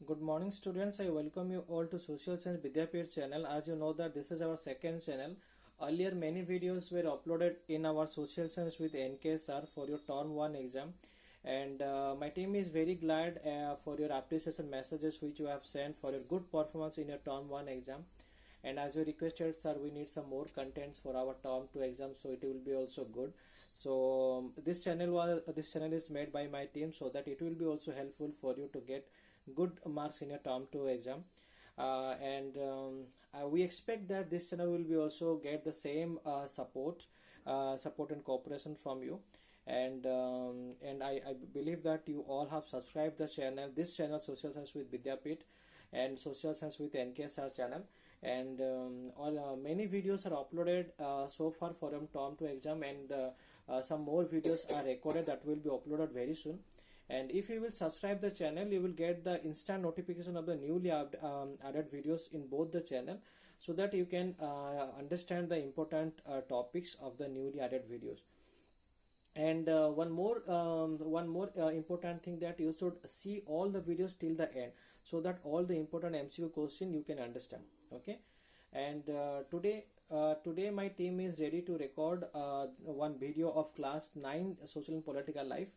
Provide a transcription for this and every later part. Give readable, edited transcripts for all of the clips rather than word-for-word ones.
Good morning students, I welcome you all to Social Science Vidyapeeth channel. As you know that this is our second channel. Earlier many videos were uploaded in our Social Science with NK sir for your Term 1 exam, and my team is very glad for your appreciation messages which you have sent for your good performance in your Term 1 exam. And as you requested sir, we need some more contents for our Term 2 exam, so it will be also good. So this channel is made by my team so that it will be also helpful for you to get good marks in your Term 2 exam. We expect that this channel will be also get the same support and cooperation from you. And I believe that you all have subscribed this channel Social Science with Vidyapeeth and Social Science with NKSR channel. And all many videos are uploaded so far for your Term 2 exam, and some more videos are recorded that will be uploaded very soon. And if you will subscribe the channel, you will get the instant notification of the newly added videos in both the channel, so that you can understand the important topics of the newly added videos. And one more important thing, that you should see all the videos till the end, so that all the important MCQ question you can understand. Okay. And today my team is ready to record one video of class 9 social and political life,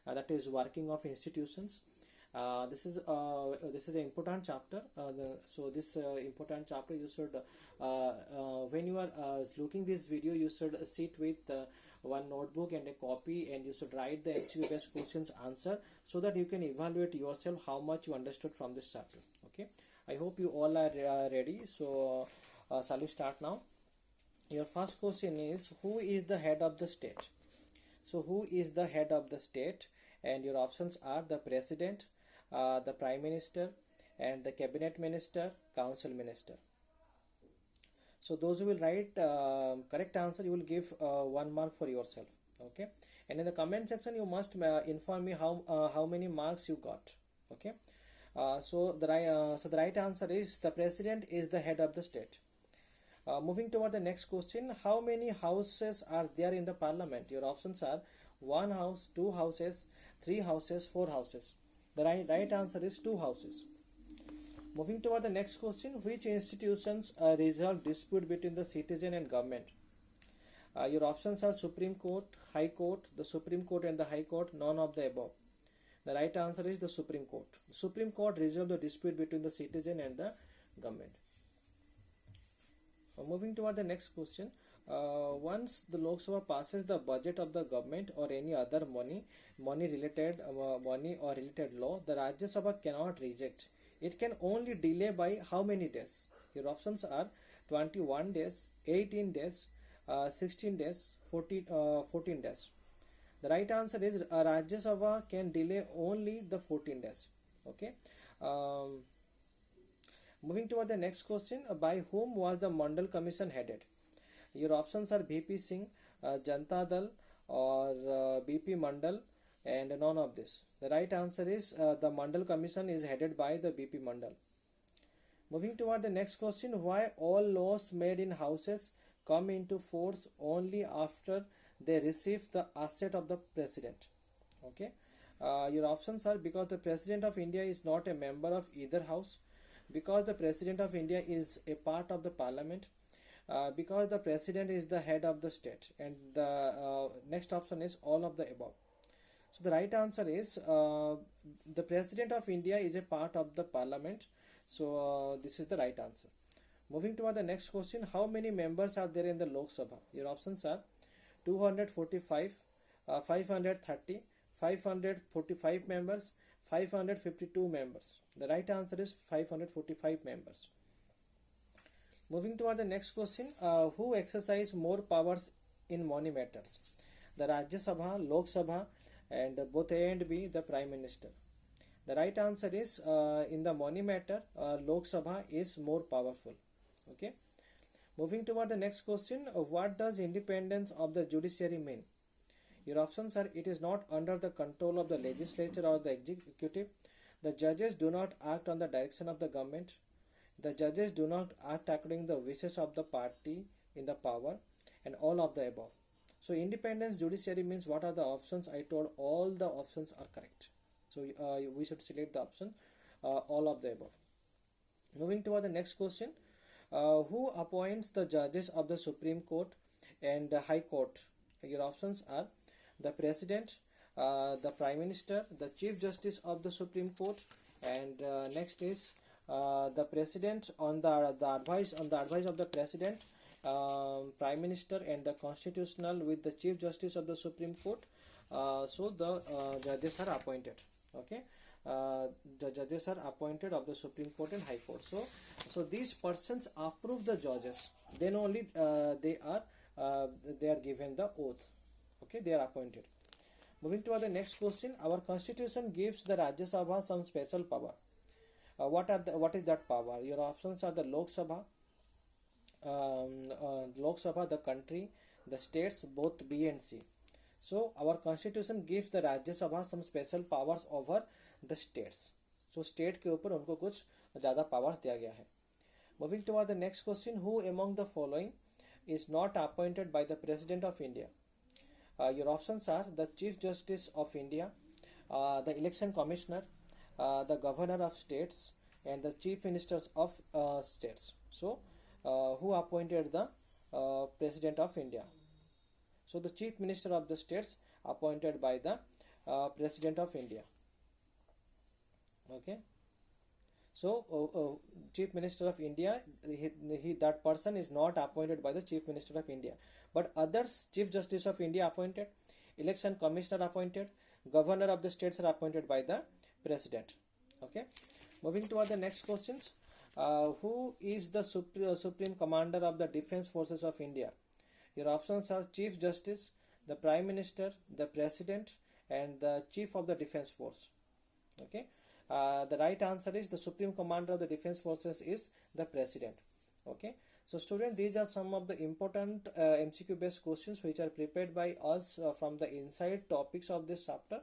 that is working of institutions. This is an important chapter. This important chapter, you should when you are looking this video, you should sit with one notebook and a copy, and you should write the MCQ based questions answer, so that you can evaluate yourself how much you understood from this chapter. Okay, I hope you all are ready. So shall we start now? Your first question is, who is the head of the state? So who is the head of the state? And your options are the president, the prime minister, and the cabinet minister, council minister. So those who will write correct answer, you will give 1 mark for yourself. Okay, and in the comment section you must inform me how many marks you got. Okay. So the right answer is the president is the head of the state. Moving toward the next question, how many houses are there in the parliament? Your options are 1 house, 2 houses, 3 houses, 4 houses. The right answer is 2 houses. Moving toward the next question, which institutions resolve dispute between the citizen and government? Your options are Supreme Court, High Court, the Supreme Court and the High Court, none of the above. The right answer is the Supreme Court. The Supreme Court resolved the dispute between the citizen and the government. Moving toward the next question, once the Lok Sabha passes the budget of the government or any other money or related law, the Rajya Sabha cannot reject. It can only delay by how many days? Your options are 21 days, 18 days, 16 days, 14 days. The right answer is Rajya Sabha can delay only the 14 days. Okay. Moving toward the next question, by whom was the Mandal Commission headed? Your options are BP Singh, Janata Dal, or BP Mandal, and none of this. The right answer is the Mandal Commission is headed by the BP Mandal. Moving toward the next question, why all laws made in houses come into force only after they receive the assent of the president? Okay. Your options are because the President of India is not a member of either house, because the President of India is a part of the parliament, because the president is the head of the state, and the next option is all of the above. So the right answer is the President of India is a part of the parliament. So this is the right answer. Moving toward the next question, how many members are there in the Lok Sabha? Your options are 245, 530, 545 members, 552 members. The right answer is 545 members. Moving toward the next question, who exercise more powers in money matters? The Rajya Sabha, Lok Sabha, and both A and B, the Prime Minister. The right answer is in the money matter, Lok Sabha is more powerful. Okay. Moving toward the next question, what does independence of the judiciary mean? Your options are, it is not under the control of the legislature or the executive. The judges do not act on the direction of the government. The judges do not act according to the wishes of the party in the power, and all of the above. So independence judiciary means, what are the options? I told all the options are correct. So we should select the option all of the above. Moving toward the next question, who appoints the judges of the Supreme Court and the High Court? Your options are the President, the Prime Minister, the Chief Justice of the Supreme Court, and next is the President the advice of the President, Prime Minister, and the Constitutional with the Chief Justice of the Supreme Court. So the judges are appointed. Okay. The judges are appointed of the Supreme Court and High Court. So these persons approve the judges. Then only they are given the oath. Okay, they are appointed. Moving to the next question, our constitution gives the Rajya Sabha some special power. What is that power? Your options are the Lok Sabha, the country, the states, both B and C. So our constitution gives the Rajya Sabha some special powers over the states. So state के ऊपर उनको कुछ ज़्यादा powers दिया गया है. Moving toward the next question, who among the following is not appointed by the President of India? Your options are the Chief Justice of India, the Election Commissioner, the Governor of States, and the Chief Ministers of States. So who appointed the President of India? So the Chief Minister of the States appointed by the President of India. Okay. So Chief Minister of India, that person is not appointed by the Chief Minister of India, but others, Chief Justice of India appointed, Election Commissioner appointed, Governor of the states are appointed by the President. Okay. Moving to the next questions, who is the Supreme Commander of the Defense Forces of India? Your options are Chief Justice, the Prime Minister, the President, and the Chief of the Defense Force. Okay. The right answer is the Supreme Commander of the Defense Forces is the President. Okay. So students, these are some of the important MCQ based questions which are prepared by us from the inside topics of this chapter.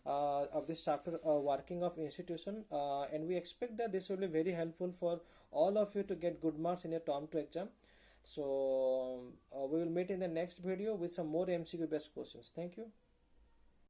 Working of institution, and we expect that this will be very helpful for all of you to get good marks in your term 2 exam. So we will meet in the next video with some more MCQ based questions. Thank you.